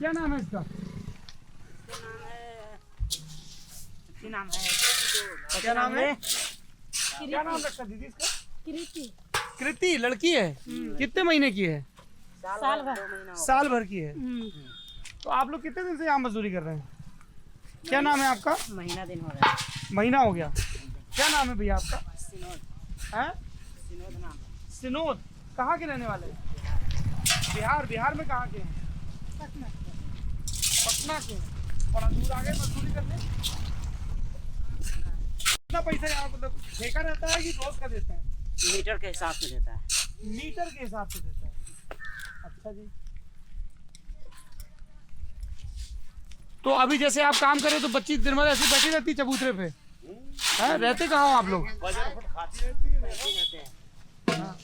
क्या नाम है इसका? क्या नाम है? क्या नाम है? क्या नाम रखा दीदी इसका? कृति। कृति लड़की है। कितने महीने की है? साल भर। साल भर की है। तो आप लोग कितने दिन से यहाँ मजदूरी कर रहे हैं? क्या नाम है आपका? महीना दिन हो रहा है। महीना हो गया। क्या नाम है भैया आपका? सिनोद। हैं? सिनोद नाम है। सिनोद। कहाँ के रहने वाले हैं? बिहार। बिहार में कहाँ के हैं? पटना। पटना के हैं। बड़ा दूर आ गए मजदूरी करने। कितना पैसा यहाँ मतलब ठेका रहता है कि रोज का देते हैं? मीटर के हिसाब से देता है। मीटर के हिसाब से देता है। अच्छा जी। तो अभी जैसे आप काम करें तो बच्ची दिन भर ऐसी बैठी रहती चबूतरे पे हैं? रहते कहाँ हो आप लोग? खाती रहती है। हाँ।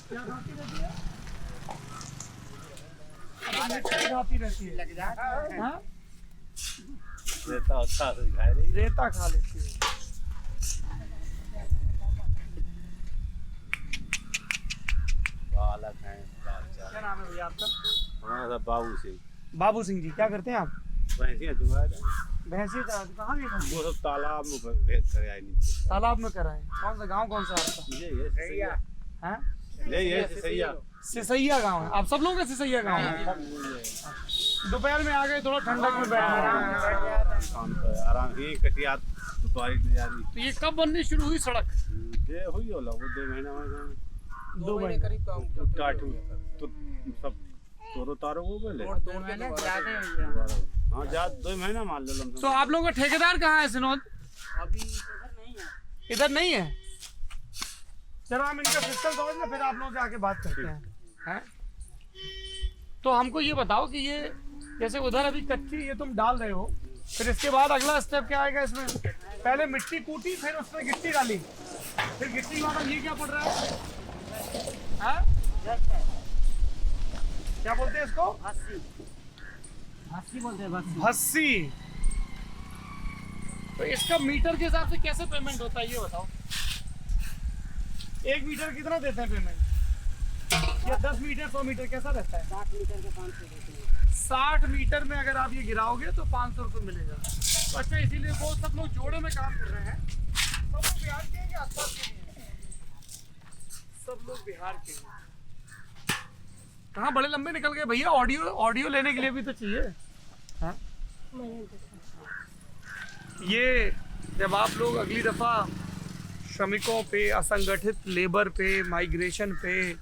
क्या खाती रहती है? खाती रहती है। लग जाता है। हाँ? रेता खा लेती है। क्या नाम है भैया आपका? हमारा बाबू सिंह। बाबू सिंह जी। क्या करते हैं आप? भैंसियाँ दुआ भैंसी कहाँ गए? वो सब तालाब में भेज कर आए नीचे। तालाब में कराए। कौन सा गांव कौन सा आपका? ये सैया हैं? ये सैया सिसैया गांव है। आप सब लोग सिसैया गांव है। दोपहर में आ गए थोड़ा ठंडक में बैठ आराम ही कटिया दोपहरी तैयारी। तो ये कब बननी शुरू हुई सड़क? ये हुई होला वो 2 महीना में 2 महीने करीब काटू तो सब तोरो तारो वो बोले 2 महीने ज्यादा हो गया। हाँ जा 2 महीना मान लो तो आप लोगों का ठेकेदार कहाँ है सिनोद? अभी इधर नहीं है। इधर नहीं है। चलो हम इनका सिस्टम समझ लें फिर आप लोग से आके बात करते हैं। तो हमको ये बताओ कि ये जैसे उधर अभी कच्ची ये तुम डाल रहे हो, फिर इसके बाद अगला स्टेप क्या आएगा इसमें? पहले मिट्टी कूटी फिर उसमें गिट्टी डाली, फिर गिट्टी के बाद ये क्या पड़ रहा है? क्या बोलते हैं इसको? हस्सी बोलते हैं। भस्सी। तो इसका मीटर के हिसाब से कैसे पेमेंट होता है ये बताओ? 1 मीटर कितना देते हैं पेमेंट? या 10 मीटर 100 मीटर कैसा रहता है? 60 मीटर के 500 देते हैं। 60 मीटर में अगर आप ये गिराओगे तो 500 रुपये मिलेगा। तो अच्छा, इसीलिए वो सब लोग जोड़े में काम कर रहे हैं। सब लोग बिहार के हैं कि आसपास के हैं? सब लोग बिहार के हैं। कहाँ बड़े लंबे निकल गए भैया? ऑडियो लेने के लिए भी तो चाहिए। हाँ? ये जब आप लोग अगली दफ़ा श्रमिकों पे, असंगठित लेबर पे, माइग्रेशन पे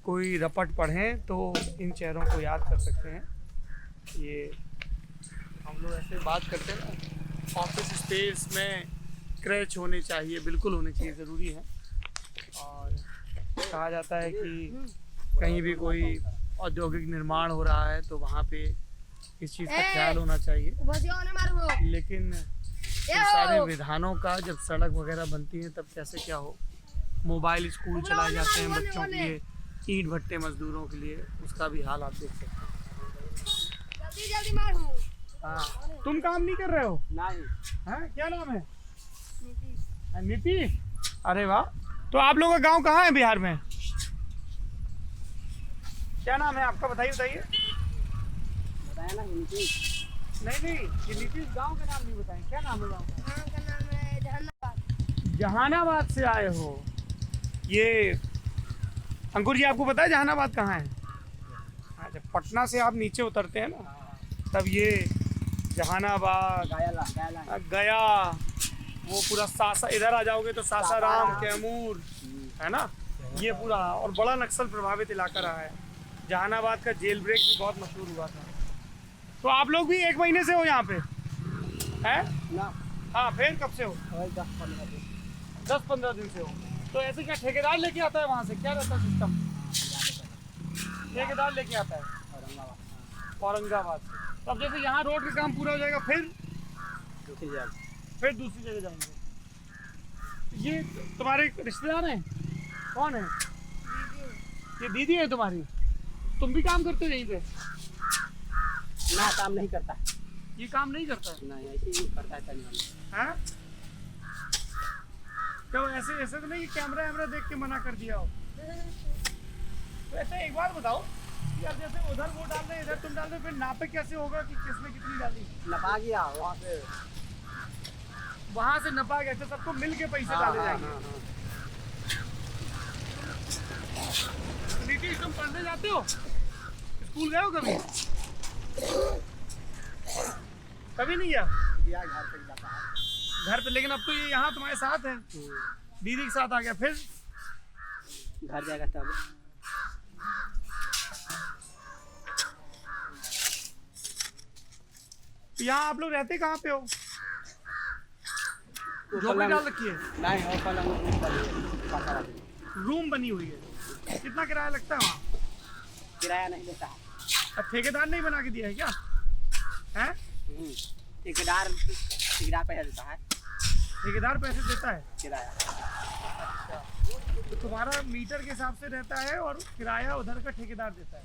कोई रपट पढ़ें तो इन चेहरों को याद कर सकते हैं। ये हम लोग ऐसे बात करते हैं ना, ऑफिस स्पेस में क्रैच होने चाहिए, बिल्कुल होने चाहिए, ज़रूरी है। और कहा जाता है कि कहीं भी कोई औद्योगिक निर्माण हो रहा है तो वहाँ पे इस चीज़ का ख्याल होना चाहिए। लेकिन इन सारे विधानों का जब सड़क वगैरह बनती है तब कैसे क्या हो? मोबाइल स्कूल चलाए जाते हैं बच्चों के लिए, ईंट भट्टे मजदूरों के लिए, उसका भी हाल आप देख सकते हैं। जल्दी मारो। हाँ, तुम काम नहीं कर रहे हो? नहीं। हैं? क्या नाम है? नीतीश। अरे वाह। तो आप लोगों का गांव कहाँ है बिहार में? क्या नाम है आपका? बताइए। बताया ना नीतीश। नहीं, ये नीतीश गांव का नाम नहीं बताएं। क्या नाम है गांव का? गाँव का नाम है जहानाबाद। जहानाबाद से आए हो। ये अंकुर जी आपको पता है जहानाबाद कहाँ है? जब पटना से आप नीचे उतरते हैं ना तब ये जहानाबाद, गया, वो पूरा सासा, इधर आ जाओगे तो सासाराम, कैमूर है ना, ये पूरा, और बड़ा नक्सल प्रभावित इलाका रहा है। जहानाबाद का जेल ब्रेक भी बहुत मशहूर हुआ था। तो आप लोग भी 1 महीने से हो यहाँ पे हैं? हाँ, फिर कब से हो? 10-15 दिन से हो। तो ऐसे क्या ठेकेदार लेके आता है वहाँ से? क्या रहता है सिस्टम? ठेकेदार लेके आता है औरंगाबाद से। तब जैसे यहाँ रोड का काम पूरा हो जाएगा फिर दूसरी जगह जाएंगे। ये तुम्हारे रिश्तेदार हैं? कौन है? ये दीदी है तुम्हारी? तुम भी काम करते हो यहीं पे? ना, काम नहीं करता। ये काम नहीं करता है? नहीं, ऐसे ही करता है हैं? क्या ऐसे तो नहीं कि कैमरा देख के मना कर दिया हो? तो ऐसे एक बात बताओ, यार जैसे उधर वो डाल रहे हैं इधर तुम डाल रहे हो, फिर नापे कैसे होगा कि किसने कितनी डाली? नपा गया वहाँ से। से नपा गया, तो सबको मिल के पैसे हाँ, डाले हाँ, जाएंगे। हाँ, हाँ। नीतीश तुम पढ़ने जाते हो? स्कूल गए हो कभी? कभी नहीं गया दिया घर पे जाता है। घर पे, लेकिन अब तो ये यहाँ तुम्हारे साथ है, दीदी के साथ आ गया, फिर घर जाएगा तब। यहाँ आप लोग रहते कहाँ पे हो? वो झोपड़ी पलंग- डाल रखी है, नहीं और पलंग रूम पर ही है, पासा वाली। रूम बनी हुई है। कितना किराया लगता है वहाँ? किराया नहीं देता है। अब ठेकेदार नहीं बना के दिया है क्या? हैं? ठेकेदार पैसा देता है, ठेकेदार पैसे देता है, किराया। तो तुम्हारा मीटर के हिसाब से रहता है और किराया उधर का ठेकेदार देता है।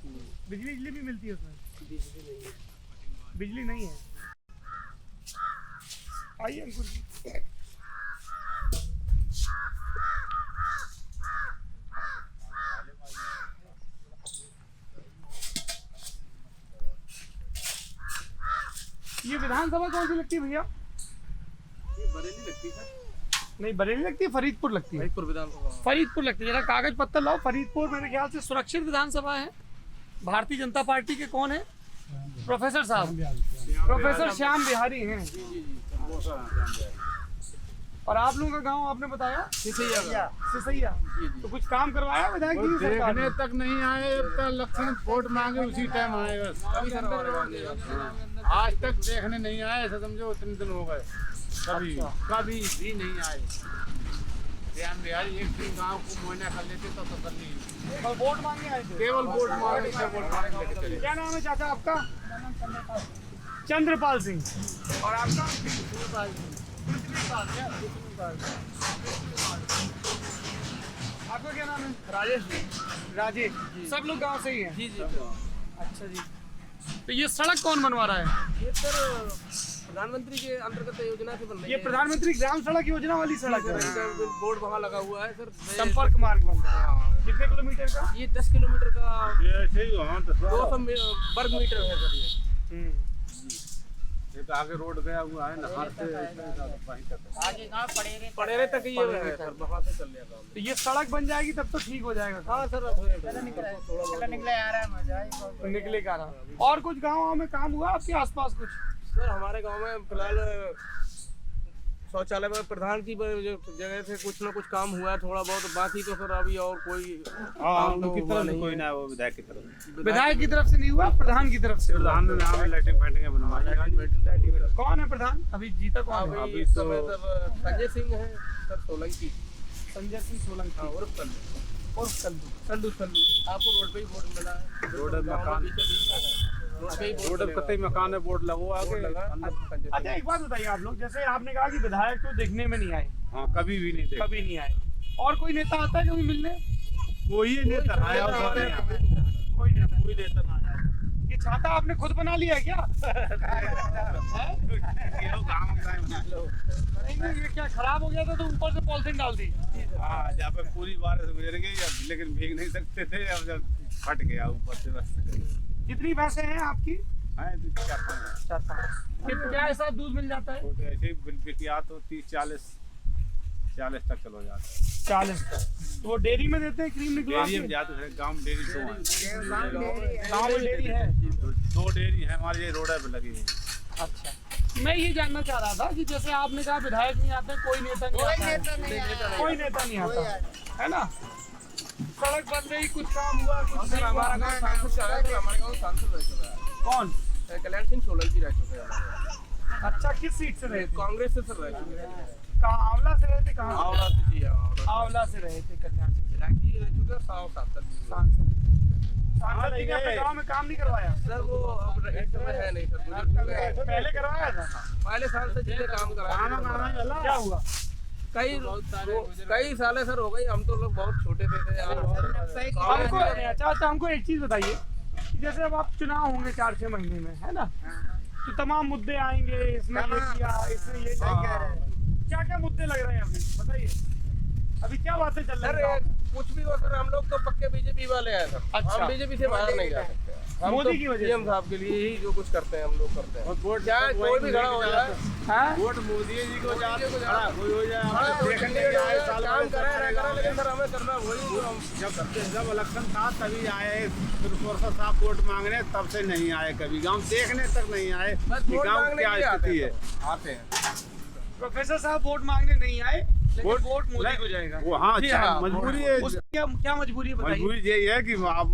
बिजली भी मिलती है उसमें? बिजली नहीं है। बिजली नहीं है। आइए अंकुर जी। ये विधानसभा कौन सी लगती है भैया? ये बरेली लगती है नहीं बरेली लगती है, फरीदपुर लगती है। फरीदपुर विधानसभा। फरीदपुर लगती है। जरा कागज पत्तर लाओ। फरीदपुर मेरे ख्याल से सुरक्षित विधानसभा है। भारतीय जनता पार्टी के कौन है? प्रोफेसर साहब, प्रोफेसर श्याम बिहारी हैं। और आप लोगों का गांव आपने बताया सिसैया। तो कुछ काम करवाया विधायक जी ने सरकार ने? देखने तक नहीं आए, अब तक इलेक्शन वोट मांगे उसी टाइम आए बस। आज तक देखने नहीं आए, ऐसा समझो इतने दिन हो गए। कभी कभी भी नहीं आए। श्याम बिहारी एक दिन गांव को मुआयना कर लेते तो कर नहीं, और वोट मांगने आए थे। केवल वोट मांगने से वोट मांगने लेके चले। क्या नाम है चाचा आपका? चंद्रपाल सिंह। और आपका? आपका क्या नाम है? राजेश। सब लोग गांव से ही हैं? जी अच्छा जी। तो ये सड़क कौन बनवा रहा है? ये सर प्रधानमंत्री के अंतर्गत योजना से बन रही ये है। प्रधानमंत्री ग्राम सड़क योजना वाली सड़क है। बोर्ड वहाँ लगा हुआ है सर। संपर्क मार्ग बन रहा है। कितने किलोमीटर का? ये 10 किलोमीटर का ये ऐसे ही वहाँ 200 वर्ग मीटर है सर ये। ये तो आगे रोड गया हुआ है नहर से वहीं तक। आगे कहाँ पड़ेरे तक ये है सर, वहाँ से चल जाएगा। तो ये सड़क बन जाएगी तब तो ठीक हो जाएगा। हाँ सर निकले का रहा। और कुछ गाँव में काम हुआ आपके आसपास कुछ? सर हमारे गांव में फिलहाल शौचालय में प्रधान की जगह से कुछ ना कुछ काम हुआ है थोड़ा बहुत, बाकी तो सर अभी और कोई काम तो उनकी हुआ तरफ से नहीं कोई है। ना, वो विधायक की तरफ। विधायक की तरफ से नहीं हुआ, प्रधान की तरफ से हुआ। प्रधान ने यहाँ लाइटिंग फाइटिंग बनवाई। कौन है प्रधान? अभी जीता कौन है? अभी इस समय सर संजय सिंह है सर सोलंकी। संजय सिंह सोलंकी। हाँ उर्फ कल्लू। और कल्लू। आपको रोड पे ही वोट मिला है। रोड मकान रोड पे ही रोड कतई मकान है, बोर्ड लगो आगे। अच्छा एक बात बताइए आप लोग, जैसे आपने कहा कि विधायक तो देखने में नहीं आए, हाँ कभी भी नहीं देखा। कभी नहीं आए, और कोई नेता आता है कभी मिलने? वही नेता आया हुआ है। कोई नेता। कोई नेता ना आया। ये छाता आपने खुद बना लिया है क्या? हैं? नहीं, ये क्या खराब हो गया था तो ऊपर से पॉलिथीन डाल दी? हाँ जहाँ पे पूरी बारिश गुजर गई अब, लेकिन भीग नहीं सकते थे, अब जब फट गया ऊपर से बस। कितनी भैंसें हैं आपकी? हाँ 4-5 4 5। क्या ऐसा दूध मिल जाता है? छोटे ऐसे ही बिकिया तो 30-40 तक चलो जाता है। 40 तक। तो वो डेयरी में देते हैं क्रीम निकलवा डेयरी में के? जाते हैं, गाँव में डेयरी तो है। गाँव में डेयरी है? 2 डेयरी है हमारे, ये रोड पे लगी है। अच्छा, मैं ये जानना चाह रहा था कि जैसे आपने कहा विधायक नहीं आते, कोई नेता नहीं आता, कोई नेता नहीं आता है ना? सड़क बन गई, कुछ काम हुआ, कुछ नहीं हुआ। हमारा गाँव सांसद का है, हमारे गाँव सांसद रह चुका है। कौन? कल्याण सिंह सोलंकी रह चुके हैं। अच्छा, किस सीट से रहे थे? कांग्रेस से सर रह चुके हैं। कहाँ? आंवला से रहे थे? कहाँ? आंवला से जी हाँ। आंवला से रहे थे कल्याण सिंह। विधायक जी रह चुके हैं, सांसद जी। सांसद जी ने अपने गाँव में काम नहीं करवाया? सर वो अब इस समय है नहीं सर, गुजर चुके हैं। पहले करवाया था? पहले सांसद जी ने काम कराया। क्या हुआ? कई साल सर हो गई, हम तो लोग बहुत छोटे थे हमको अच्छा हमको एक चीज बताइए कि जैसे अब आप चुनाव होंगे 4-6 महीने में, है ना? तो तमाम मुद्दे आएंगे, इसने ये किया, इसने ये क्या क्या मुद्दे लग रहे हैं अभी बताइए। अभी क्या बातें चल सर रही है? कुछ भी हो सर, हम लोग तो पक्के बीजेपी वाले हैं सर। अच्छा। हम बीजेपी से बाहर नहीं जा सकते। हम मोदी तो की वजह से। पीएम साहब के लिए ही जो कुछ करते हैं हम लोग करते हैं। वोट क्या कोई भी खड़ा हो जाए, हाँ? वोट मोदी जी को जा खड़ा कोई हो जाए हाँ, हमें देखने के आए साल काम भर करे सरकार करे, लेकिन सर हमें करना वही जो हम जब इलेक्शन था तभी आए, फिर परसों साहब वोट मांगने, तब से नहीं आए कभी, गांव देखने तक नहीं आए बस कि वोट गांव मांगने क्या के लिए स्थिति है। आते हैं। प्रोफेसर साहब वोट मांगने नहीं आए, लेकिन वोट- वोट मोदी को जाएगा। वो हाँ, जी अच्छा, हाँ, मजबूरी है। उसकी क्या मजबूरी है बताइए? मजबूरी यही है कि आप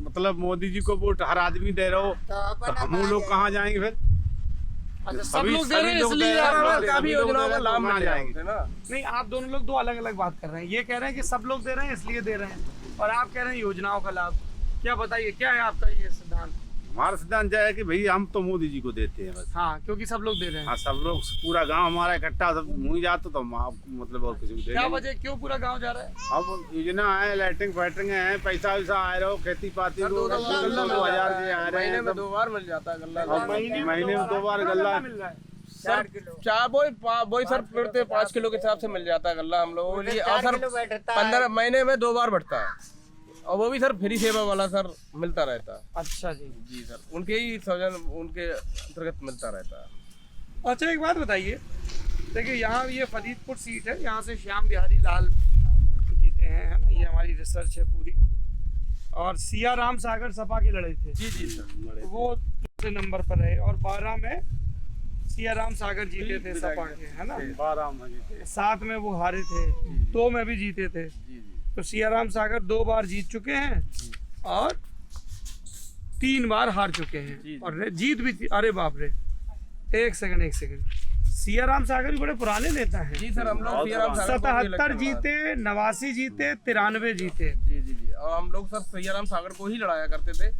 मतलब मोदी जी को वोट हर आदमी दे रहे हो, तो हम लोग कहाँ जाएंगे फिर? अच्छा, सब सभी- लोग दे रहे हैं सभी लोग इसलिए दे रहे हैं, आप लोग हमें दे रहे हैं। काफी योजनाओं का लाभ कहाँ मिल जाएंगे? जाएंगे ना। नहीं, आप दोनों लोग दो अलग अलग बात कर रहे हैं। ये कह रहे हैं कि सब लोग दे रहे हैं इसलिए दे रहे हैं, और आप कह रहे हैं योजनाओं का लाभ। क्या बताइए, क्या है आपका ये सिद्धांत? हमारा सिद्धांत यह है कि भाई हम तो मोदी जी को देते हैं बस। हाँ, क्योंकि सब लोग दे रहे हैं। हाँ, सब लोग पूरा गांव हमारा इकट्ठा सब मुँह जाते, तो हम आपको मतलब और किसी को क्या देंगे। वजह, क्यों पूरा गांव जा रहा है? अब योजना है, लैटरिंग फैटरिंग है, पैसा वैसा आ रहा हो, खेती पाती सर, को 2,000 2,000 जी आ रहे महीने हैं में सब। 2 बार मिल जाता है गल्ला। और महीने में 2 बार गल्ला मिल रहा है। सर चार वही सर फिरते 5 किलो के हिसाब से मिल जाता है गल्ला हम लोगों के लिए। और सर 15 महीने में 2 बार बढ़ता है, और वो भी सर फ्री सेवा वाला सर मिलता रहता है। अच्छा जी। जी सर, उनके ही सौजन उनके अंतर्गत मिलता रहता है। अच्छा, एक बात बताइए, देखिए यहाँ ये फरीदपुर सीट है, यहाँ से श्याम बिहारी लाल जीते हैं, है ना? ये हमारी रिसर्च है पूरी। और सिया राम सागर सपा के लड़े थे, जी जी सर। वो दूसरे नंबर पर रहे, और 12 में सिया राम सागर जीते थे सपा के, है ना? 12 में जीते। 7 में वो हारे थे, 2 में भी जीते थे। जी जी तो सिया राम सागर 2 बार जीत चुके हैं और 3 बार हार चुके हैं, और जीत भी अरे बाप रे, एक सेकंड, सिया राम सागर भी बड़े पुराने नेता हैं। जी सर, हम लोग सियाराम सागर को भी 77 इलेक्शन जीते, 89 जीते, 93 जीते। जी जी जी, और हम लोग सर सियाराम सागर को ही लड़ाया करते थे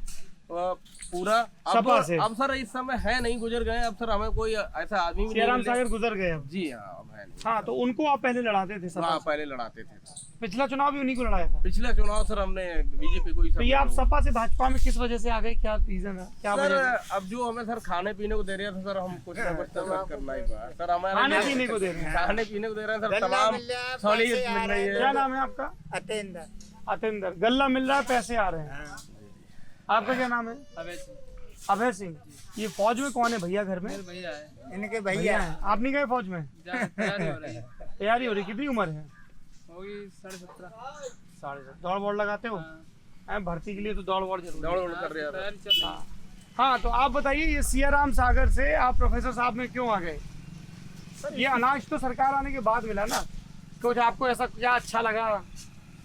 पूरा। सपा से। अब सर इस समय है नहीं, गुजर गए। अब सर हमें कोई ऐसा आदमी भी सिया नहीं राम मिले। सागर गुजर गए अब। जी हाँ, अब है नहीं। हाँ, तो उनको आप पहले लड़ाते थे सपा हाँ, से। पहले लड़ाते थे। पिछला चुनाव भी उन्हीं को लड़ाया था। पिछला चुनाव सर हमने बीजेपी को ही तो ये आप सपा से भाजपा में किस वजह से आ गए, क्या रीजन है, क्या सर वजह है? अब जो हमें सर खाने पीने को दे रहे हैं, तो सर हम कुछ ना कुछ तो सर करना ही पड़ा सर। हमारे खाने पीने को दे रहे हैं। खाने पीने को दे रहे हैं सर, तमाम सहूलियत मिल रही क्या है। नाम है आपका? अतेंद्र। गल्ला मिल रहा है, पैसे आ रहे हैं। आपका क्या नाम है? अभय सिंह। ये फौज में कौन है भैया घर में? भैया है, इनके भैया है। आप नहीं गए फौज में? तैयारी हो रही है, तैयारी हो रही, कितनी उम्र है? होगी 17.5। 17.5। दौड़ वोड़ लगाते हो? भर्ती के लिए तो दौड़ वोड़ जरूरी दौड़ है। उड़ कर रहे हैं। तैयारी चल रही है। हाँ, तो आप बताइए, ये सिया राम सागर से आप प्रोफेसर साहब में क्यों आ गए? ये अनाज तो सरकार आने के बाद मिला ना, कुछ आपको ऐसा क्या अच्छा लगा?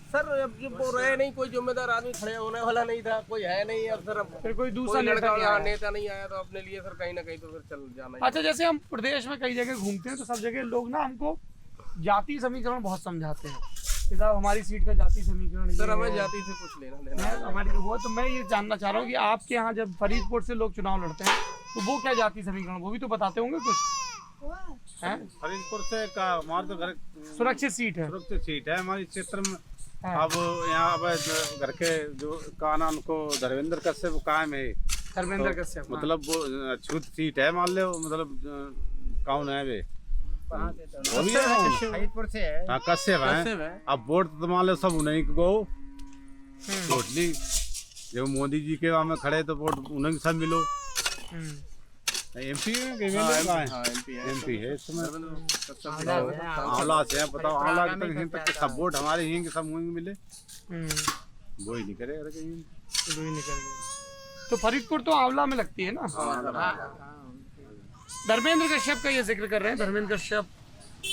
सर अब जो वो रहे नहीं, कोई जिम्मेदार आदमी खड़े होने वाला नहीं था, कोई है नहीं। अब सर अब फिर कोई दूसरा कोई नेता लड़का नहीं आया? नेता नहीं आया, तो अपने लिए सर कहीं ना कहीं तो फिर चल जाना ही। अच्छा, जैसे हम प्रदेश में कई जगह घूमते हैं तो सब जगह लोग ना हमको जाति समीकरण बहुत समझाते हैं कि साहब हमारी सीट का जाति समीकरण ये सर हमें है। जाति से कुछ लेना देना है, हमारी वो तो मैं ये जानना चाह रहा हूँ कि आपके यहाँ जब फरीदपुर से लोग चुनाव लड़ते हैं तो वो क्या जाति समीकरण, वो भी तो बताते होंगे कुछ हैं? फरीदपुर से का हमारे तो घर सुरक्षित सीट है। सुरक्षित सीट है हमारे क्षेत्र में। हाँ। अब यहाँ अब घर के जो का नाम को धर्मेंद्र कश्यप कायम है, धर्मेंद्र कश्यप। हाँ। मतलब वो छूत सीट है, मान लो मतलब कौन है वे? वो भी है कौन? फरीदपुर से है। हाँ, कश्यप कश्यप है। है। अब वोट तो मान लो सब उन्हीं को टोटली, जो मोदी जी के वहाँ में खड़े तो वोट उन्हीं को सब मिलो। एमपी है एमपी है इस समय। आंवला से है, बताओ आंवला तक यहीं तक के सब वोट हमारे यहीं के सब वहीं मिले, वो ही नहीं करेगा कहीं। तो फरीदपुर तो आंवला में लगती है ना। धर्मेंद्र कश्यप का ये जिक्र कर रहे हैं। धर्मेंद्र कश्यप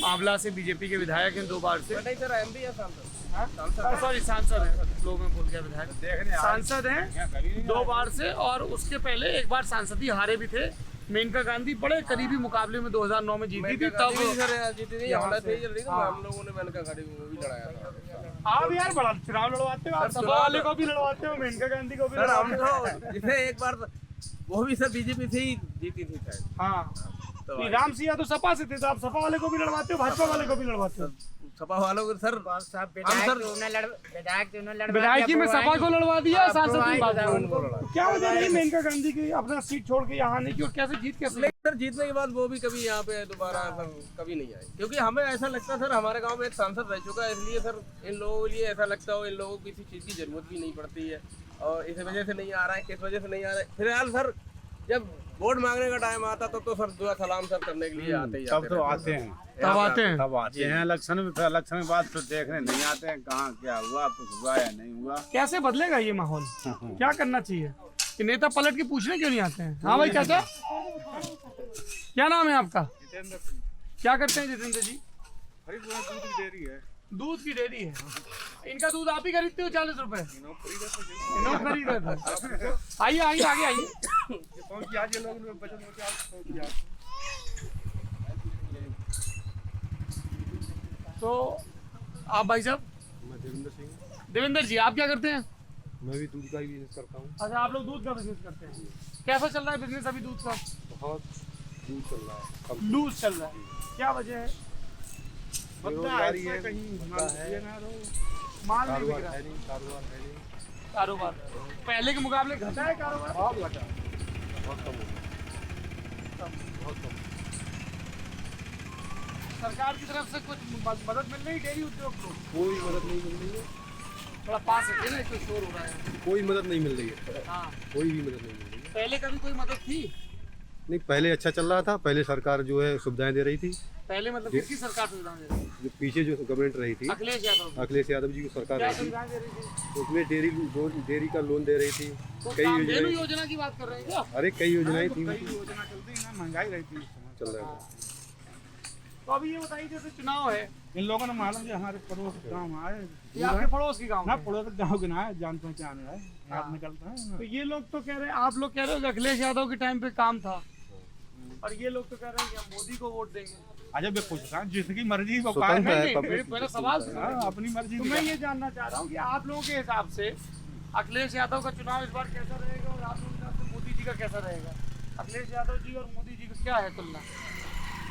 आंवला से बीजेपी के विधायक हैं 2 बार से। नहीं सर, एमपी है सांसद। सॉरी, सांसद है, लोग में बोल गया विधायक। सांसद हैं 2 बार से, और उसके पहले एक बार सांसद ही हारे भी थे। मेनका गांधी बड़े करीबी मुकाबले में 2009 में जीती थी, तब सर जीती थी, हमारा थे जल्दी तो हम लोगों ने मेनका गाड़ी को भी लड़ाया था। आप यार बड़ा चुनाव लड़वाते हो, आप सपा वाले को भी लड़वाते हो, मेनका गांधी को भी सर हम लड़वाते हो। तो जिसे एक बार वो भी सर बीजेपी से ही जीती थी शायद। हाँ, तो राम सिंह तो सपा से थे, तो आप सपा वाले को भी लड़वाते हो, भाजपा वाले को भी लड़वाते हो। सपा वालों को सर विधायकी में सपा को लड़वा दिया, सांसद भी भाजपा उनको लड़ा। को। क्या वजह रही मेनका गांधी की अपना सीट छोड़ के यहाँ नहीं की, और कैसे जीत कैसे? लेकिन सर जीतने के बाद वो भी कभी यहाँ पे दोबारा सर कभी नहीं आए, क्योंकि हमें ऐसा लगता है सर हमारे गांव में एक सांसद रह चुका है, इसलिए सर इन लोगों के लिए ऐसा लगता हो इन लोगों को किसी चीज़ की जरूरत भी नहीं पड़ती है और इस वजह से नहीं आ रहा है, किस वजह से नहीं आ रहा है। फिलहाल सर जब वोट मांगने का टाइम आता तो सर दुआ सलाम सर करने के लिए आते ही तब तो आते हैं, तब आते हैं। तब आते हैं इलेक्शन में, फिर इलेक्शन के बाद फिर देखने नहीं आते हैं कहाँ क्या हुआ, कुछ हुआ या नहीं हुआ। कैसे बदलेगा ये माहौल? क्या करना चाहिए कि नेता पलट के पूछने क्यों नहीं आते हैं? हाँ भाई चाचा, क्या नाम है आपका? जितेंद्र सिंह। क्या करते हैं जितेंद्र जी? दूध की डेयरी है। दूध की डेयरी है। इनका दूध आप ही खरीदते हो 40 रुपए? इन्हों खरीद रहे थे। आइए आइए आगे आइए। तो आप भाई साहब? देवेंद्र जी, आप क्या करते हैं? मैं भी दूध का ही बिजनेस करता हूँ। अच्छा, आप लोग दूध का बिजनेस करते हैं। कैसा चल रहा है बिजनेस अभी दूध का? बहुत दूध चल रहा है, कम लूज चल रहा है। क्या वजह है? बेरोजगारी है, माल माल नहीं बिक कारोबार रहा। है नहीं, कारोबार है नहीं, कारोबार पहले के मुकाबले घटा है कारोबार? बहुत घटा, बहुत कम हो गया, बहुत कम। सरकार की तरफ से कुछ मदद मिल रही डेयरी उद्योग को? कोई मदद नहीं मिल रही है, थोड़ा पास है ना, एक तो शोर हो रहा है। कोई मदद नहीं मिल रही है, हाँ, कोई भी मदद नहीं मिल रही है। पहले कभी कोई मदद थी? नहीं, पहले अच्छा चल रहा था, पहले सरकार जो है सुविधाएं दे रही थी। पहले मतलब किसकी सरकार सुविधाएं दे रही थी? जो पीछे जो गवर्नमेंट रही थी, अखिलेश यादव। अखिलेश यादव जी की सरकार क्या रही थी, सुविधाएं दे रही थी? उसमें डेयरी का लोन दे रही थी, तो कई कामधेनु योजनाएं, योजना की बात कर रहे हैं क्या? अरे कई योजनाएं थी, योजना चलती है ना, महंगाई रहती है इस समय। चल रहा था। तो अभी ये बताइए, जैसे चुनाव है, इन लोगों ने मालूम जो हमारे पड़ोस गाँव आए, ये आपके पड़ोस की गाँव ना है। पड़ोस गाँव के ना है, जान पहचान है, आप निकलता है ना। तो ये लोग तो कह रहे हैं, आप लोग कह रहे हो कि अखिलेश यादव के टाइम पे काम था, और ये लोग तो कह रहे हैं कि हम मोदी को वोट देंगे। अच्छा मैं पूछ रहा हूँ, जिसकी मर्जी वो स्वतंत्र पाए। है, नहीं, पब्लिक मेरे पहले सवाल सुनो। हाँ, अपनी मर्जी तो की मैं बात। ये जानना चाह रहा हूँ कि आप लोगों के हिसाब से अखिलेश यादव का चुनाव इस बार कैसा रहेगा, और आप लोगों के हिसाब से मोदी जी का कैसा रहेगा? अखिलेश यादव जी और मोदी जी का क्या है तुलना?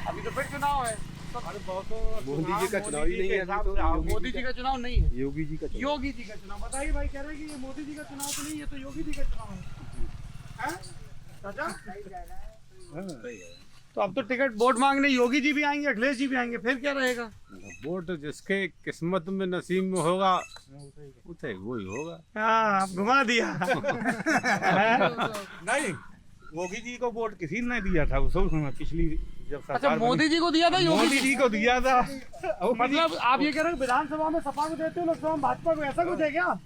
अभी तो फिर चुनाव है। मोदी जी का चुनाव ही नहीं है अभी तो, मोदी जी का चुनाव नहीं है, योगी जी का चुनाव। योगी जी का चुनाव। बताइए भाई, कह रहे हैं कि ये मोदी जी का चुनाव तो नहीं, ये तो योगी जी का चुनाव है। हैं? चाचा? तो अब तो टिकट वोट मांगने योगी जी भी आएंगे, अखिलेश जी भी आएंगे, फिर क्या रहेगा? वोट जिसके किस्मत में नसीब में होगा उसे वही होगा। हाँ, आप घुमा दिया। नहीं, योगी जी को वोट किसी ने दिया था उस समय, पिछली जब अच्छा, सरकार मोदी जी को दिया था, योगी मोदी जी को दिया था। मतलब आप ये कह रहे हो विधानसभा में सपा को देते हो, लोकसभा में भाजपा को, ऐसा कुछ है क्या?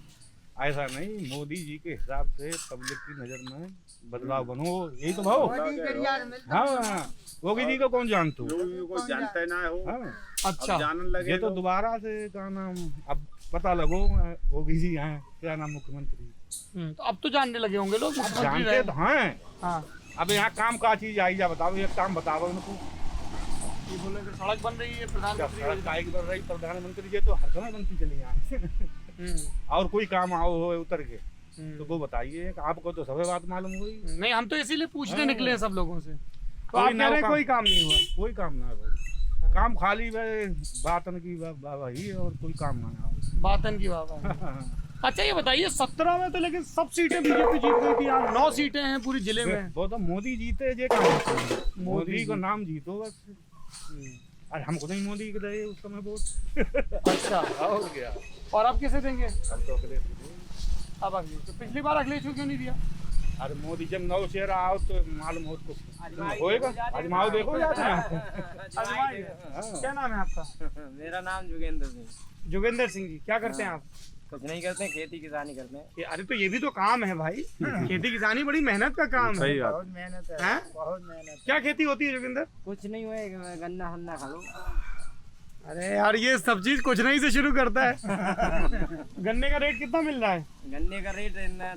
ऐसा नहीं, मोदी जी के हिसाब से पब्लिक की नजर में बदलाव बनो, यही तो भाव। हाँ, योगी जी को कौन जानता हूँ? कोई जानता ही ना हो। हाँ, अच्छा, जानने लगे ये तो दोबारा से क्या नाम, अब पता लगो योगी जी हैं, क्या नाम मुख्यमंत्री। तो अब तो जानने लगे होंगे लोग मुख्यमंत्री जानते रहे। तो हैं। हाँ, अब यहाँ काम का चीज आई जा, बताओ एक काम बताओ उनको। ये बोले कि सड़क बन रही है, प्रधानमंत्री सड़क योजना। काहे की बन रही, प्रधानमंत्री जी तो हर समय बनती चली यहाँ। और कोई काम आओ हो उतर के तो वो बताइए, आपको तो सभी बात मालूम हुई। नहीं, हम तो इसीलिए पूछने निकले हैं सब लोगों से। तो कोई आप ना कह रहे हैं काम- कोई काम नहीं हुआ? कोई काम ना हो, काम खाली बातन की वही, और कोई काम ना हो। बातन की बात। अच्छा, ये बताइए 17 में तो लेकिन सब सीटें बीजेपी जीत गई थी, यहाँ 9 सीटें हैं पूरी जिले में। वो तो मोदी जीते जे काम, मोदी को नाम जीतो बस। अरे हमको नहीं मोदी के दे उस समय वोट। अच्छा, और क्या, और आप किसे देंगे? हम तो अखिलेश को देंगे। अब अगली तो पिछली बार अखिलेश को क्यों नहीं दिया? अरे मोदी जब नौ शेर आओ तो मालूम हो उसको होएगा। आजमाओ देखो जाते हैं। आजमाइए। क्या नाम है आपका? मेरा नाम जोगेंद्र सिंह। जोगेंद्र सिंह जी, क्या करते हैं आप? कुछ नहीं करते हैं, खेती किसानी करते हैं। अरे तो ये भी तो काम है भाई, खेती किसानी बड़ी मेहनत का काम है। सही बात। बहुत मेहनत है, हैं? बहुत मेहनत। क्या खेती होती है जोगिंदर? कुछ नहीं हुए, गन्ना हन्ना खा लो। अरे यार, ये सब चीज कुछ नहीं से शुरू करता है। गन्ने का रेट कितना मिल रहा है? गन्ने का रेट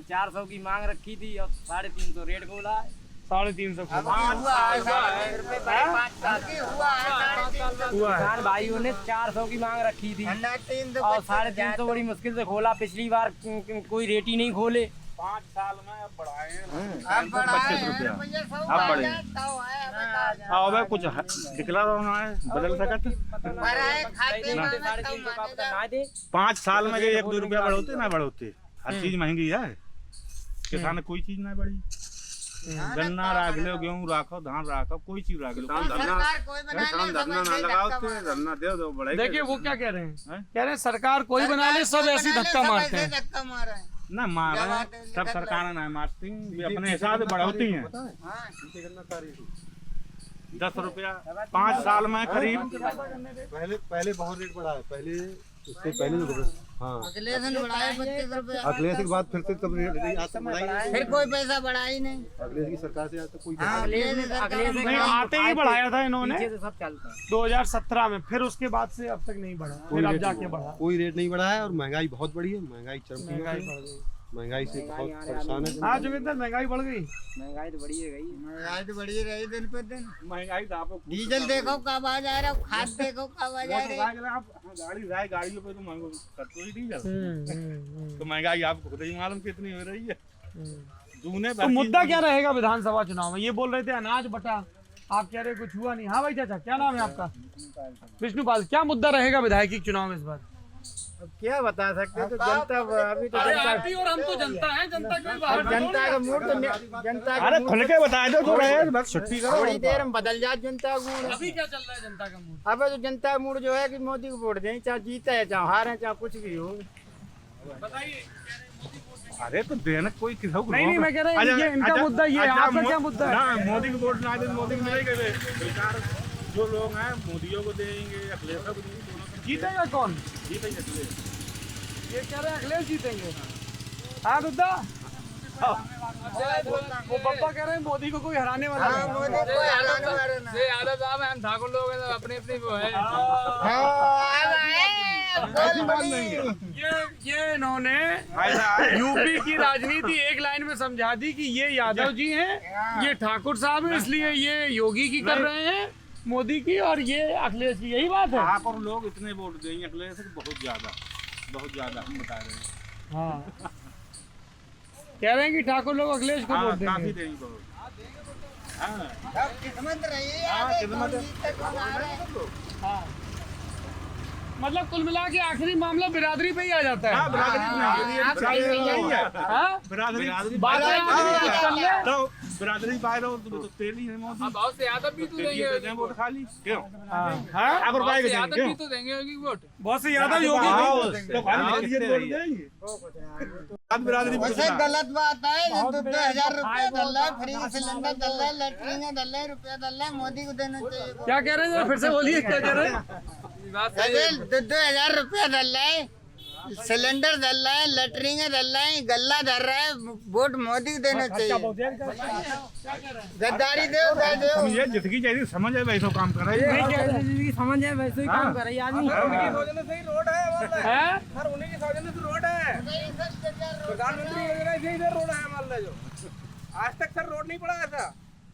400 की मांग रखी थी और 350 रेट बोला है। 350 हुआ है। किसान भाइयों ने 400 की मांग रखी थी और 350 बड़ी मुश्किल से खोला। पिछली बार कोई रेट ही नहीं खोले। 5 साल में अब बढ़ाए हैं। अब 25 रुपया अब बढ़े। अब कुछ निकला होना है, बदल सकत। 5 साल में 1-2 रुपया बढ़ोते ना बढ़ोते, हर चीज महंगी है, किसान कोई चीज ना बढ़ी। गन्ना राख लो, गेहूं राखो, धान राखो, कोई चीज राख लो। सरकार कोई बना ले, धरना समझ ना से लगाओ धक्का तो मारो। धरना दे दो बड़े। देखिए वो क्या कह रहे हैं, हैं? कह रहे हैं सरकार कोई बना ले, सब ऐसी धक्का मारते हैं। धक्का मार रहे हैं। ना मारा सब सरकार ना मारती, वे अपने हिसाब से बढ़ोती हैं। हाँ। 10 रुपया 5 साल में करीब। पहले बहुत रेट बढ़ा है, पहले उससे पहले हाँ अखिलेश ने बढ़ाया 25 रुपए, अखिलेश के बाद फिर से तब रेट आज तक बढ़ाई। फिर कोई पैसा बढ़ा ही नहीं। अखिलेश की सरकार से आज तक कोई हाँ, अखिलेश ने सरकार नहीं, आते ही बढ़ाया था इन्होंने पीछे से सब चलता है। 2017 में, फिर उसके बाद से अब तक नहीं बढ़ा, फिर अब जाके बढ़ा। कोई रेट नहीं बढ़ा है और महंगाई बहुत बढ़ी है, महंगाई चरम सीमा महंगाई पे है। बढ़ गई। महंगाई से बहुत परेशान है। हाँ जोगिंदर, महंगाई बढ़ गई। महंगाई तो बढ़ी है गई। महंगाई तो बढ़ी रही दिन पे दिन। महंगाई तो आप डीजल देखो कब आ जा रहा है, खाद देखो कब आ जा रही है। गाड़ी राय गाड़ियों पे तो महंगो करते ही डीजल। तो महंगाई आपको खुद ही मालूम कितनी हो रही है। दूने तो मुद्दा क्या रहेगा विधानसभा चुनाव में? ये बोल रहे थे अनाज बटा, आप कह रहे कुछ हुआ नहीं। हाँ भाई चाचा, क्या नाम है आपका? विष्णुपाल। क्या मुद्दा रहेगा विधायकी चुनाव में इस बार? अब क्या बता सकते हैं, तो जनता अभी तो अरे जनता आप ही और हम तो जनता है, जनता कोई बाहर नहीं। जनता का मूड तो जनता का अरे खुल के बता दो, रहे बस छुट्टी करो। थोड़ी देर में बदल जाए जनता का मूड। अभी क्या चल रहा है जनता का मूड? अब तो जनता का मूड जो है कि मोदी को वोट दें, चाहे जीते है चाहे हारे चाहे कुछ भी हो। बताइए। अरे तो देना कोई किसी को नहीं, मैं कह रहा हूँ ये इनका मुद्दा ये है, आपका क्या मुद्दा है? ना मोदी को वोट ना दे, मोदी को नहीं करे। बेकार जो लोग हैं मोदियों को देंगे, अखिलेश को देंगे, दोनों को जीतेगा कौन? जीतेंगे अखिलेश। ये कह रहे हैं अखिलेश जीतेंगे। हाँ दुद्दा, वो पप्पा कह रहे हैं मोदी को कोई हराने वाला हाँ, नहीं। मोदी को हराने वाला ना। ये यादव साहब हैं, हम ठाकुर लोग हैं, अपने अपने वो है। ये इन्होंने यूपी की राजनीति एक लाइन में समझा दी कि ये यादव जी हैं, ये ठाकुर साहब हैं, इसलिए ये योगी की कर रहे हैं, मोदी की, और ये अखिलेश की। यही बात है। आप और लोग इतने वोट देंगे अखिलेश को, बहुत ज्यादा हम बता रहे हैं। हाँ, कह रहे हैं कि ठाकुर लोग अखिलेश को वोट काफी देंगे। देंगे बहुत। हाँ किस्मत रही है, हाँ, आगे किस्मत कौन जीतता, कौन हारे। हाँ, मतलब कुल मिला के आखिरी मामला बिरादरी पे ही आ जाता है। हाँ, बिरादरी यही है। हाँ? बिरादरी बात है आखिरी चल रहा है। तो बिरादरी बाहर हो तो तेली है मोदी। अब बहुत से यादव भी तो देंगे वोट खाली क्यों? हाँ? अगर बहुत से क्यों? यादव भी तो देंगे होगी वोट। बहुत से यादव योगी को वोट देंगे। तो खाली वोट देंगे। अब बिरादरी वैसे गलत बात है, जो 2,000 रुपया डल रहा है, फ्री सिलेंडर डल रहा है, लैट्रिन डल रहा है, रुपया डल रहा है, मोदी को देना चाहिए। क्या कह रहे हैं? जरा फिर से बोलिए, क्या कह रहे हैं? बात सही है। 2,000 रुपया डल रहा है, सिलेंडर डल रहा है, लैट्रिन डल रहा है, गल्ला डल रहा है, वोट मोदी को देना चाहिए। गद्दारी दो ये जिसकी चाहिए समझ है वैसे काम कर रही है। समझ है वैसे ही काम कर रही है आदमी। सही रोड है, हैं? सर उन्हीं की सौजन्य से रोड है। प्रधानमंत्री योजना से इधर रोड है मान लो। आज तक सर रोड नहीं पड़ा ऐसा।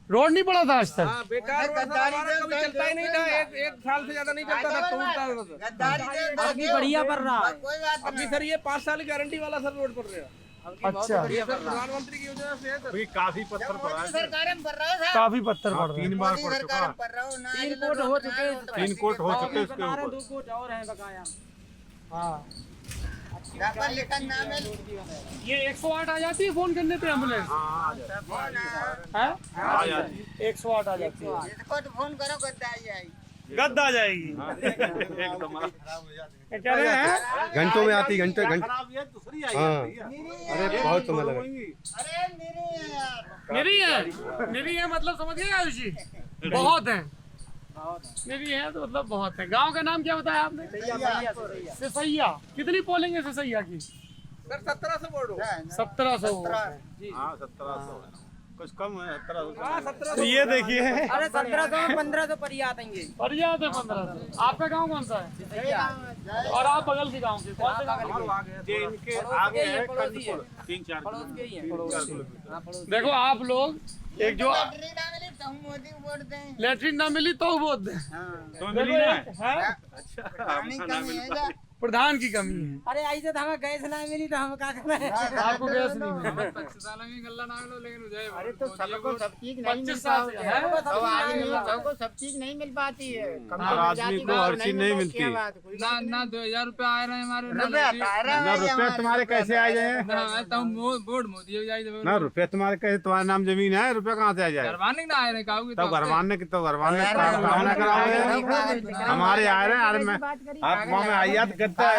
रोड नहीं पड़ा था आज तक। हाँ, बेकार रोड सर हमारा कभी चलता ही नहीं था। एक साल से ज्यादा नहीं चलता था, टूटता था सर। गद्दारी अभी बढ़िया कर रहा है। कोई बात अभी सर ये 5 साल की गारंटी वाला सर रोड पर रहा। अच्छा, ये सर प्रधानमंत्री की योजना से है सर। अभी काफी पत्थर पड़ा है। सरकार में पड़ रहा है, काफी पत्थर पड़ रहे हैं। 3 बार मोदी पड़ चुका सरकार है। में पड़ रहा हूँ ना। 3 कोट हो चुके हैं। 3 कोट हो चुके इसके बता रहे ऊपर। 2 कोट और हैं बकाया। हाँ, पर लिखा नाम है। ये 108 आ जाती है फोन करने पे एम्बुलेंस? है? आ जाती है। 108 आ जाती है। इसको तो फोन करो, गद्दा आ जाएगी। गद्दा आ जाएगी। एकदम क्या कह रहे हैं? घंटों में आती, घंटे खराब है, दूसरी आई हाँ। जाती है। अरे बहुत समय लगा। अरे मेरी है यार। मेरी है मतलब समझ गए आयुषी? बहुत है। मेरी है तो मतलब बहुत है। गांव का नाम क्या बताया आपने? सिसैया। कितनी पोलिंग है सिसैया की? सर 1700 वोट हो। 1700। हाँ 1700 कुछ कम है 1700। हाँ 1700। तो ये देखिए, अरे 1700 में 1500 पर ही आ देंगे। और याद है 1500। आपका गांव कौन सा है? और आप बगल के गांव के कौन से गांव? ये इनके आगे है पड़ोसी है। 3-4 पड़ोस के ही हैं। हाँ, पड़ोस। देखो आप लोग एक जो लैट्रिन ना मिली तो हम मोदी को वोट दें। लेटरिन ना मिली तो वोट दें। तो देखो मिली ना एक है अच्छा पानी कमी है जा। प्रधान की कमी है। अरे ऐसे तो हमें गैस ना मिली तो हम क्या करना है। आपको गैस नहीं मिला। 25 साल में गल्ला ना लो लेकिन हो जाए। अरे तो सबको सब चीज नहीं 25 मिल साल से है। सबको सब चीज नहीं मिल पाती है। हर आदमी को हर चीज नहीं मिलती। ना 2000 रुपए आ रहे हैं हमारे ना रुपये तुम्हारे कैसे आ जाए? बोर्ड मोदी हो जाए ना रुपये तुम्हारे कैसे, तुम्हारे नाम जमीन है, रुपये कहाँ से आ जाए? घरवाने ना आए रहे काऊ तो घरवाने की तो घरवाने काम ना कराओगे। हमारे आए रहे, अरे मैं आप वहाँ में आयात करता है,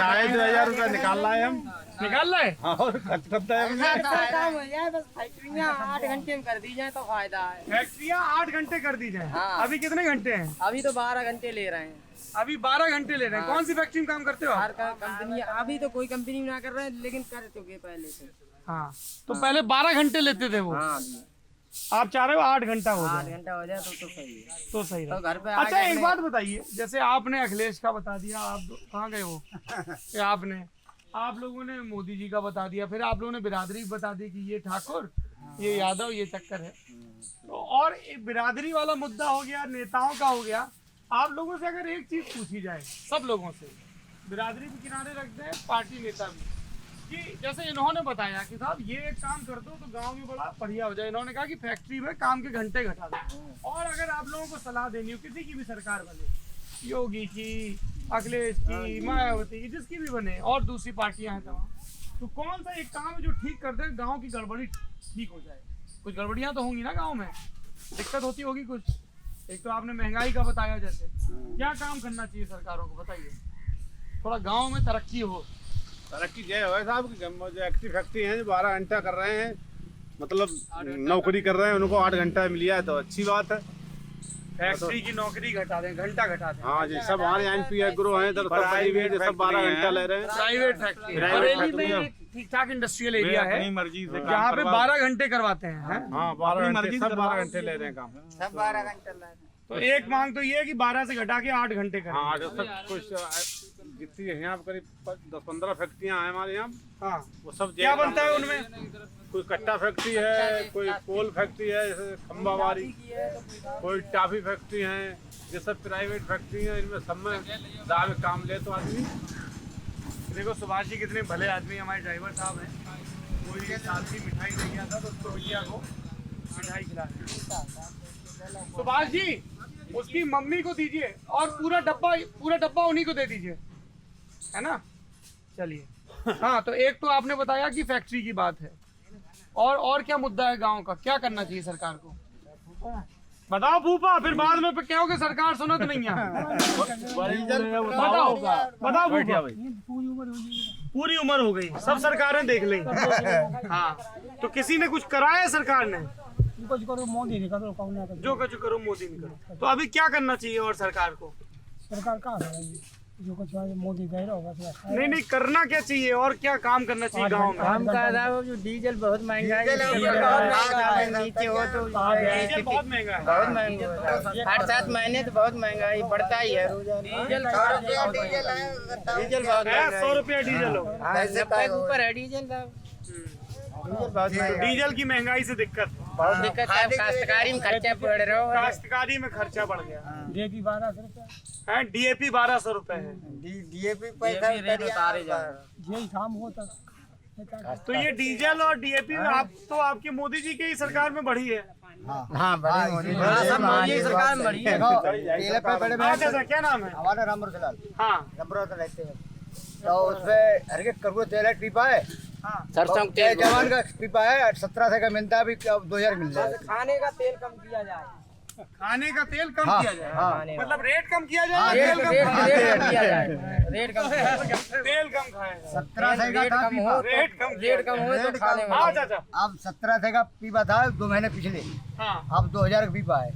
आए 2000 रुपये निकाल लाए हम, निकाल रहे और खर्च करता है हमने। काम हो जाए बस फैक्ट्रियाँ 8 घंटे में कर दी जाए तो फायदा है। फैक्ट्रियाँ 8 घंटे कर दी जाए। हाँ। अभी कितने घंटे हैं? अभी तो 12 घंटे ले रहे हैं। अभी 12 घंटे ले रहे हैं। कौन सी फैक्ट्री में काम करते हो आप? हर कंपनी अभी तो कोई कंपनी ना कर रहे हैं लेकिन कर चुके पहले से। हाँ, तो पहले 12 घंटे लेते थे वो। हाँ आप चाह रहे हो 8 घंटा हो 8 जाए घंटा हो जाए तो सही है। तो सही तो है। घर पे अच्छा एक बात बताइए, जैसे आपने अखिलेश का बता दिया, आप कहाँ गए हो? ये आपने, आप लोगों ने मोदी जी का बता दिया, फिर आप लोगों ने बिरादरी बता दी कि ये ठाकुर, ये यादव, ये चक्कर है। तो और एक बिरादरी वाला मुद्दा हो गया, नेताओं का हो गया। आप लोगों से अगर एक चीज पूछी जाए, सब लोगों से, बिरादरी भी किनारे रखते हैं, पार्टी नेता भी, कि जैसे इन्होंने बताया कि साहब ये एक काम कर दो तो गांव में बड़ा बढ़िया हो जाए। इन्होंने कहा कि फैक्ट्री में काम के घंटे घटा दो। और अगर आप लोगों को सलाह देनी हो, किसी की भी सरकार बने, योगी की, अखिलेश की, मायावती की, जिसकी भी बने, और दूसरी पार्टियां हैं तमाम, तो कौन सा एक काम है जो ठीक कर दे, गाँव की गड़बड़ी ठीक हो जाए? कुछ गड़बड़ियाँ तो होंगी ना गाँव में, दिक्कत होती होगी कुछ। एक तो आपने महंगाई का बताया, जैसे क्या काम करना चाहिए सरकारों को, बताइए, थोड़ा गाँव में तरक्की हो। तरक्की जय हो साहब की, जो एक्टिव फैक्ट्री हैं जो 12 घंटा कर रहे हैं, मतलब नौकरी कर रहे हैं, उनको 8 घंटा मिल जाए तो अच्छी बात है। फैक्ट्री की नौकरी घटा दें, घंटा घटा दें। हाँ जी, सब हमारे एनपी एग्रो हैं इधर, सब सब 12 घंटा ले रहे हैं। प्राइवेट फैक्ट्री, बरेली में ठीक ठाक इंडस्ट्रियल एरिया है अपनी मर्जी से जहाँ पे 12 घंटे करवाते हैं। हाँ 12 घंटे, सब 12 घंटे ले रहे हैं काम। सब 12 घंटे ले रहे हैं। तो एक मांग तो ये है कि 12 से घटा के 8 घंटे करें। हाँ, जो सब कुछ जितनी है यहाँ पर करीब 10-15 फैक्ट्रियाँ हैं हमारे यहाँ। हाँ, वो सब क्या बनता है उनमें? कोई कट्टा फैक्ट्री है, कोई कोल फैक्ट्री है जैसे खंबावारी, कोई टाफी फैक्ट्री है, ये सब प्राइवेट फैक्ट्री है। इनमें सब में दाम काम ले तो आदमी। देखो सुभाष जी कितने भले आदमी, हमारे ड्राइवर साहब हैं। कोई साथी मिठाई दे गया था तो उसको भैया को मिठाई खिला रहे। सुभाष जी उसकी मम्मी को दीजिए और पूरा डब्बा उन्हीं को दे दीजिए, है ना? चलिए। हाँ, तो एक तो आपने बताया कि फैक्ट्री की बात है, और क्या मुद्दा है गांव का, क्या करना चाहिए सरकार को? बताओ फूफा, फिर बाद में कहोगे सरकार सुनत नहीं है। बताओ फूफा। पूरी उम्र हो गई, सब सरकारें देख ली। हाँ, तो किसी ने कुछ कराया सरकार ने? कुछ करो मोदी नहीं करो, कौन ना जो कुछ करो मोदी नहीं करो। तो अभी क्या करना चाहिए और सरकार को? सरकार कहाँ करेगी, जो कुछ मोदी कह रहा होगा। नहीं, करना क्या चाहिए और क्या काम करना चाहिए गाँव में? हम कह रहा हूँ जो डीजल बहुत महंगा है, नीचे हो तो डीजल बहुत महंगा है। बहुत महंगा, 8-7 महीने तो बहुत महंगाई बढ़ता ही है। डीजल बहुत 100 रुपया डीजल हो। 90 के ऊपर है डीजल साहब। डीजल की महंगाई से दिक्कत बहुत दिक्कत है, काश्तकारी में खर्चा बढ़ रहा है। काश्तकारी में खर्चा बढ़ गया। डीएपी 1200 रुपए है, डीएपी 1200 रुपए है। डीएपी पैसा उतारे जा। यही काम होता। तो ये डीजल और डीएपी आप तो आपके मोदी जी की ही सरकार में बढ़ी है। हाँ बड़ी मोदी सरकार में बढ़ी है। अच्छा, क्या नाम है? हमारा रामपुर लाल हाँ, रामपुर रहते हैं, तो उसपे हर के करुआ तेल है, पीपा है, हाँ, सरसों तो जवान का पीपा है 1700 का मिलता है, अभी 2000 मिल रहा है। खाने का तेल कम किया जाए। खाने का तेल कम हाँ, किया जाए। हाँ। मतलब रेट कम किया जाए, रेट तेल कम किया जाए। रेट कम तेल कम खाया जाए। 1700 का था पीपा। रेट कम हो तो खाने में। हाँ चाचा। अब 1700 का पीपा था 2 महीने पिछले, हाँ, अब 2000 का पीपा है।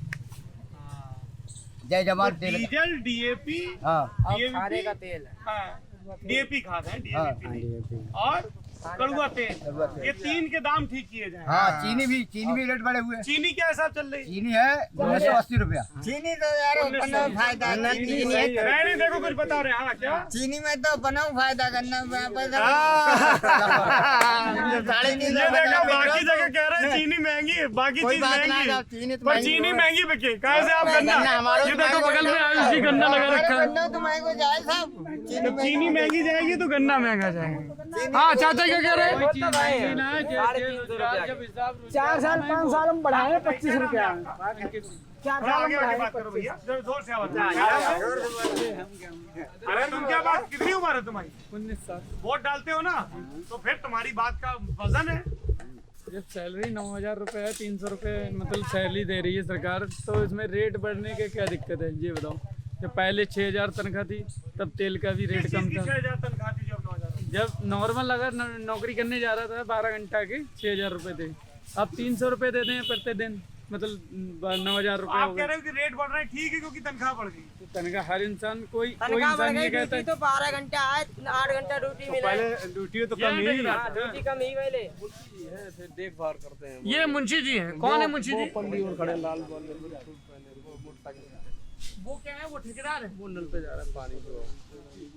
जय जवान तेल। डीजल, डीएपी, हाँ खाने का तेल है। हाँ, डीएपी खाद है, हाँ डीएपी और कड़ुआ तेल, ये 3 के दाम ठीक किए जाए। हाँ, चीनी भी रेट बढ़े हुए हैं। चीनी क्या हिसाब चल रही है? चीनी है 1980 रुपया। चीनी तो यार अपना फायदा नहीं, देखो कुछ बता रहे हैं। हाँ, क्या चीनी में तो अपना फायदा करना पैसा। ये देखो, बाकी जगह कह रहे हैं चीनी महंगी है, बाकी चीज महंगी, पर चीनी महंगी बिके। कैसे आप गन्ना, ये देखो बगल में आयुष जी गन्ना लगा रखा है। गन्ना तो महंगा जाए साहब। जब चीनी महंगी जाएगी तो गन्ना महंगा जाएगा। हाँ चाचा क्या कह रहे हैं? 4 साल 5 साल में बढ़ाए 25 रुपया। 4 साल आगे में आगे बढ़ाए बात करो भैया, जोर से आवाज। अरे तुम क्या बात, कितनी उम्र है तुम्हारी? 19 साल। वोट डालते हो ना, तो फिर तुम्हारी बात का वजन है। जब सैलरी 9,000 रुपये है, 300 रुपये मतलब सैलरी दे रही है सरकार, तो इसमें रेट बढ़ने के क्या दिक्कत है ये बताओ। जब पहले 6,000 तनख्वाह थी तब तेल का भी रेट कम था। 6,000 तनख्वाह थी जब 9,000। जब नॉर्मल अगर नौकरी करने जा रहा था 12 घंटा के 6,000 रुपये थे, अब 300 रुपये देते हैं प्रति दिन, मतलब 9,000 रुपये हो आप कह गए। रहे हो कि रेट बढ़ रहा है, ठीक है, क्योंकि तनख्वाह बढ़ गई। तो तनख्वाह हर इंसान कोई तनख्वाह बढ़ इंसान गई, ये कहता ड्यूटी है तो 12 घंटा है, 8 घंटा ड्यूटी मिला है। पहले ड्यूटी तो ये कम ही नहीं रहा। ड्यूटी कम ही पहले। ऐसे देखभाल करते हैं। ये मुंशी जी हैं। कौन है मुंशी जी? पल्ली और खड़े लाल बॉल मोटरसाइकिल वो क्या है? वो ठेकेदार है। वो नल पे जा रहा है पानी को।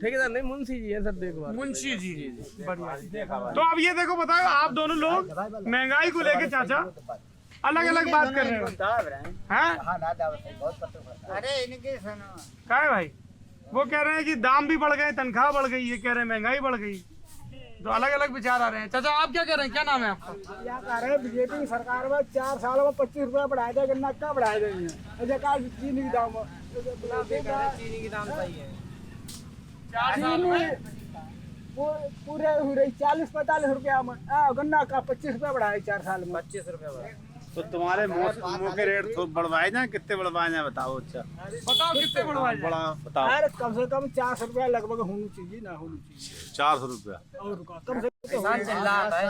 ठेकेदार नहीं, मुंशी जी है सर, देखभाल। मुंशी जी बढ़िया। तो अब ये देखो, बताओ आप दोनों लोग महंगाई को लेके चाचा अलग अलग बात कर रहे हो, हैं? अरे इनकी सुनो, क्या है भाई? वो कह रहे हैं कि दाम भी बढ़ गए, तनख्वाह बढ़ गई, ये कह रहे हैं महंगाई बढ़ गई। तो अलग अलग विचार आ रहे हैं। चाचा आप क्या कह रहे हैं? क्या नाम है आपका? क्या कह रहे हैं, बीजेपी की सरकार में 4 सालों में 25 रुपया बढ़ाया जाए, गन्ना क्या बढ़ाया जाएंगे? अच्छा का चीनी की दाम चीनी की दाम सही है। 4 साल में पूरे हो रही 40-45 रुपया में, गन्ना का 25 रुपया बढ़ाया 4 साल में। 25 रुपया बढ़ा। तो तुम्हारे मुंह के रेट थोड़ा बढ़वाए जाए, कितने बढ़वाए जाए बताओ। अच्छा बताओ कितने बढ़वाए जाए? बड़ा बताओ। अरे कम से कम 400 रुपया लगभग होनी चाहिए, ना होनी चाहिए 400 रुपया। और कम से कम किसान चिल्लाता है,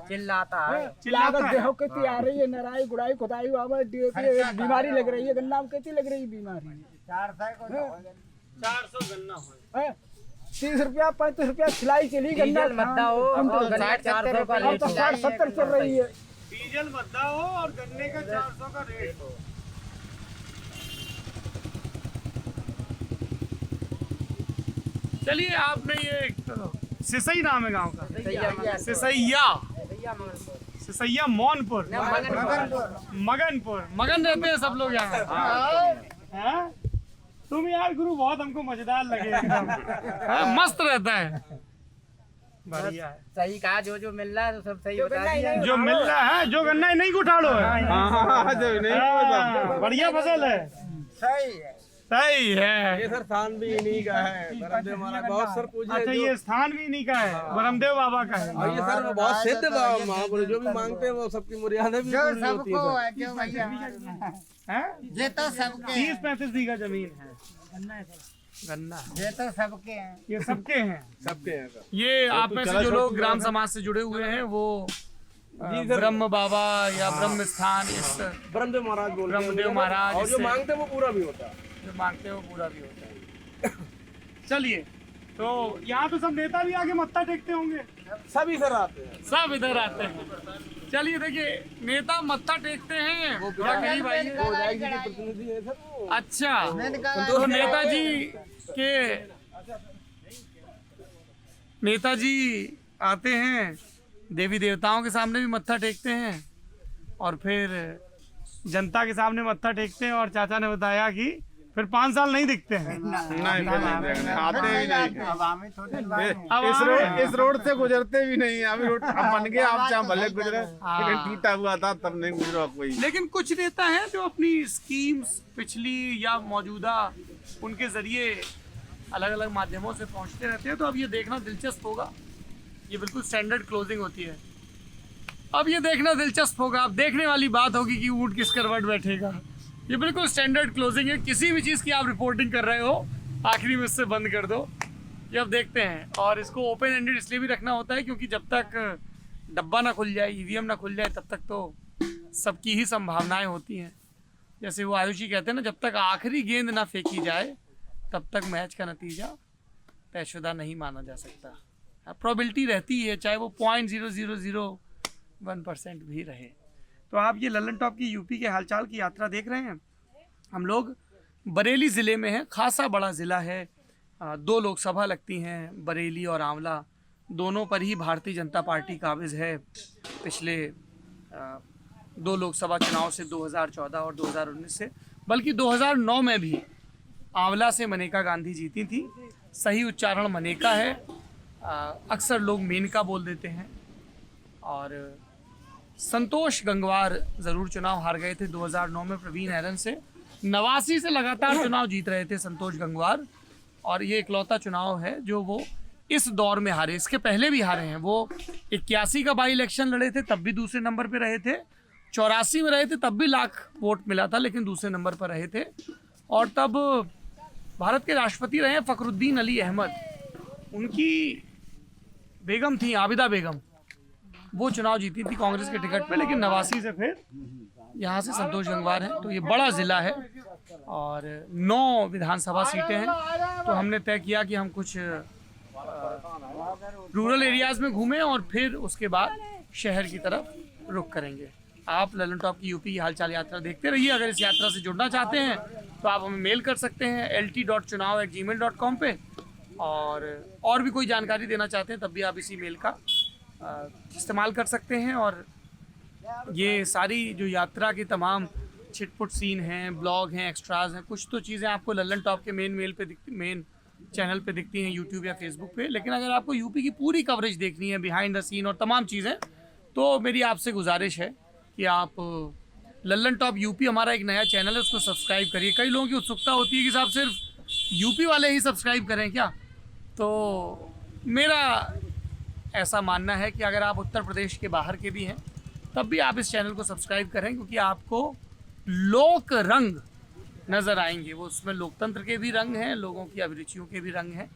चिल्लाता है। लागत गेहूं कितनी आ रही है, नराई गुड़ाई खुदाई बीमारी लग रही है, गन्ना में कितनी लग रही है बीमारी? 400 गन्ना हो। 30 रुपया 35 रुपया सिलाई चली गन्ना मत हो, हम तो 60-70 का अब तो 60-70 चल रही है। डीजल मद्दा हो और गन्ने का 400 का रेट हो। चलिए, आपने ये सिसई नाम है गांव का, सिसैया, सिसैया मौनपुर, मगन रहते हैं सब लोग यहाँ। हैं? तुम यार गुरु बहुत हमको मजेदार लगे एकदम। मस्त रहता है, बढ़िया है। सही कहा, जो मिल रहा है तो सब सही बता दिया। जो मिल रहा है, जो गन्ना नहीं उठाड़ो है, बढ़िया फसल है, सही है। सही है। ये सर स्थान भी इन्हीं का है, बरमदेव महाराज बहुत सर पूजे। अच्छा, ये स्थान भी इन्हीं का है, बरमदेव बाबा का है। और ये सर बहुत सिद्ध महापुरुष, जो भी मांगते हैं वो सबकी मुरादें भी जो पूरी होती सबको है है, जो भैया हैं? ये तो सबके हैं। 30-35 बीघा जमीन है, गन्ना ये तो सबके हैं। ये सबके हैं। सबके हैं सर। ये आप में से जो लोग ग्राम समाज से जुड़े हुए हैं वो ब्रह्म बाबा या ब्रह्म स्थान, इस ब्रह्मदेव महाराज बोल रहे हैं। ब्रह्मदेव महाराज, और जो इससे- मांगते हैं वो पूरा भी होता है। जो मांगते हैं वो पूरा भी होता है। चलिए, तो यहाँ तो सब नेता भी आके मत्था टेकते होंगे, सभी सर आते हैं। सब इधर आते हैं। चलिए देखिए, नेता मत्था टेकते हैं या कहीं भाई? वो जाएगी के प्रतिनिधि है सर वो। अच्छा, तो नेताजी आते हैं, देवी देवताओं के सामने भी मत्था टेकते हैं और फिर जनता के सामने मत्था टेकते हैं। और चाचा ने बताया कि फिर 5 साल नहीं दिखते हैं। नहीं फिर नहीं देखने आते ही नहीं। अवामी थोड़ी इस रोड से गुजरते भी नहीं। अभी रोड अब बन गया, आप चाहे भले गुजरे, लेकिन टूटा हुआ था तब नहीं गुजरा कोई। लेकिन कुछ नेता हैं जो अपनी स्कीम्स पिछली या मौजूदा उनके जरिए अलग अलग माध्यमों से पहुंचते रहते हैं। तो अब ये देखना दिलचस्प होगा, ये बिल्कुल स्टैंडर्ड क्लोजिंग होती है। अब ये देखना दिलचस्प होगा, अब देखने वाली बात होगी कि ऊँट किस करवट बैठेगा। ये बिल्कुल स्टैंडर्ड क्लोजिंग है। किसी भी चीज़ की आप रिपोर्टिंग कर रहे हो, आखिरी में इससे बंद कर दो। ये अब देखते हैं। और इसको ओपन एंडेड इसलिए भी रखना होता है क्योंकि जब तक डब्बा ना खुल जाए, ईवीएम ना खुल जाए, तब तक तो सबकी ही संभावनाएं होती हैं। जैसे वो आयुषी कहते हैं ना, जब तक आखिरी गेंद ना फेंकी जाए तब तक मैच का नतीजा तयशुदा नहीं माना जा सकता। प्रोबेबिलिटी रहती है, चाहे वो 0.0001% भी रहे। तो आप ये लल्लन टॉप की यूपी के हालचाल की यात्रा देख रहे हैं। हम लोग बरेली ज़िले में हैं, खासा बड़ा ज़िला है। 2 लोकसभा लगती हैं, बरेली और आंवला, दोनों पर ही भारतीय जनता पार्टी काबिज़ है। पिछले 2 लोकसभा चुनाव से 2014 और 2019 से, बल्कि 2009 में भी आंवला से मनेका गांधी जीती थी। सही उच्चारण मनेका है, अक्सर लोग मेनका बोल देते हैं। और संतोष गंगवार ज़रूर चुनाव हार गए थे 2009 में प्रवीण हैरन से। 89 से लगातार चुनाव जीत रहे थे संतोष गंगवार, और ये इकलौता चुनाव है जो वो इस दौर में हारे। इसके पहले भी हारे हैं। वो 81 का बाई इलेक्शन लड़े थे, तब भी दूसरे नंबर पे रहे थे। 84 में रहे थे, तब भी लाख वोट मिला था, लेकिन दूसरे नंबर पर रहे थे। और तब भारत के राष्ट्रपति रहे फखरुद्दीन अली अहमद, उनकी बेगम थी आबिदा बेगम, वो चुनाव जीती थी कांग्रेस के टिकट पे। लेकिन 89 से फिर यहाँ से संतोष गंगवार हैं। तो ये बड़ा ज़िला है और 9 विधानसभा सीटें हैं। तो हमने तय किया कि हम कुछ रूरल एरियाज़ में घूमें और फिर उसके बाद शहर की तरफ रुख करेंगे। आप ललन टॉप की यूपी की हालचाल यात्रा देखते रहिए। अगर इस यात्रा से जुड़ना चाहते हैं तो आप हमें मेल कर सकते हैं lt.chunav@gmail.com पे। और भी कोई जानकारी देना चाहते हैं तब भी आप इसी मेल का इस्तेमाल कर सकते हैं। और ये सारी जो यात्रा की तमाम छिटपुट सीन हैं, ब्लॉग हैं, एक्स्ट्राज हैं, कुछ तो चीज़ें आपको ललन टॉप के मेन चैनल पे दिखती हैं, यूट्यूब या फेसबुक पे। लेकिन अगर आपको यूपी की पूरी कवरेज देखनी है, बिहाइंड द सीन और तमाम चीज़ें, तो मेरी आपसे गुजारिश है कि आप ललन टॉप यूपी हमारा एक नया चैनल है, उसको सब्सक्राइब करिए। कई लोगों की उत्सुकता होती है कि साहब सिर्फ यूपी वाले ही सब्सक्राइब करें क्या? तो मेरा ऐसा मानना है कि अगर आप उत्तर प्रदेश के बाहर के भी हैं तब भी आप इस चैनल को सब्सक्राइब करें, क्योंकि आपको लोक रंग नज़र आएंगे। वो उसमें लोकतंत्र के भी रंग हैं, लोगों की अभिरुचियों के भी रंग हैं,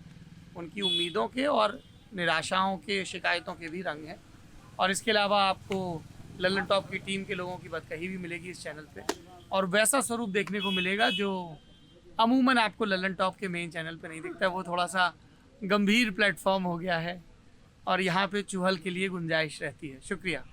उनकी उम्मीदों के और निराशाओं के, शिकायतों के भी रंग हैं। और इसके अलावा आपको ललन टॉप की टीम के लोगों की बदकही भी मिलेगी इस चैनल पे, और वैसा स्वरूप देखने को मिलेगा जो अमूमन आपको ललन टॉप के मेन चैनल पे नहीं दिखता। वो थोड़ा सा गंभीर प्लेटफॉर्म हो गया है और यहाँ पे चुहल के लिए गुंजाइश रहती है। शुक्रिया।